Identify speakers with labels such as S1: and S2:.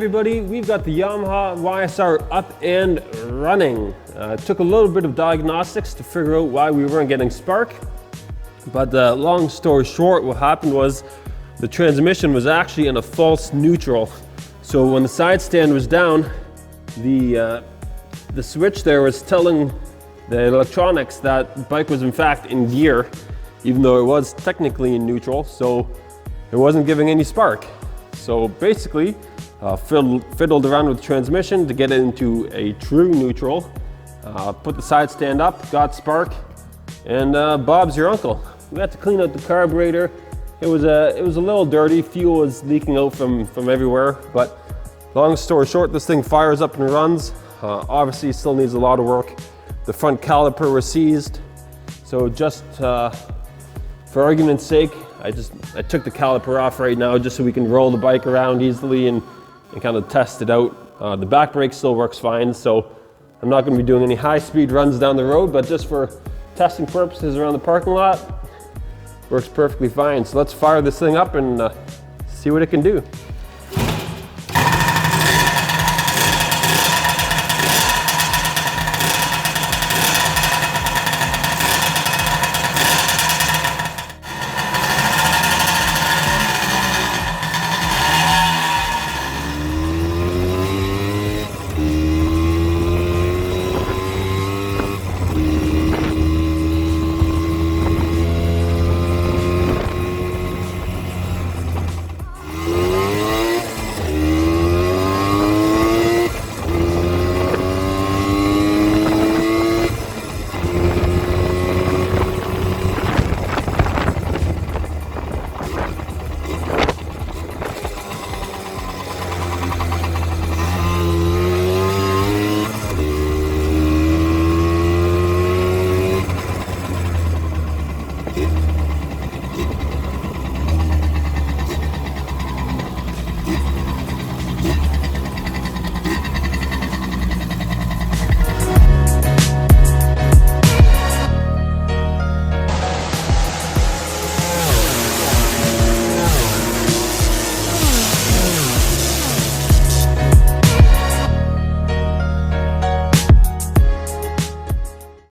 S1: everybody, we've got the Yamaha YSR up and running. It took a little bit of diagnostics to figure out why we weren't getting spark, but long story short, what happened was the transmission was actually in a false neutral. So when the side stand was down, the switch there was telling the electronics that the bike was in fact in gear, even though it was technically in neutral, so it wasn't giving any spark. So basically, fiddled around with the transmission to get it into a true neutral, put the side stand up, got spark, and Bob's your uncle. We had to clean out the carburetor. It was a little dirty, fuel was leaking out from everywhere, but long story short, this thing fires up and runs. Obviously still needs a lot of work. The front caliper was seized, so just for argument's sake, I took the caliper off right now just so we can roll the bike around easily and kind of test it out. The back brake still works fine, so I'm not going to be doing any high-speed runs down the road, but just for testing purposes around the parking lot, works perfectly fine. So let's fire this thing up and see what it can do.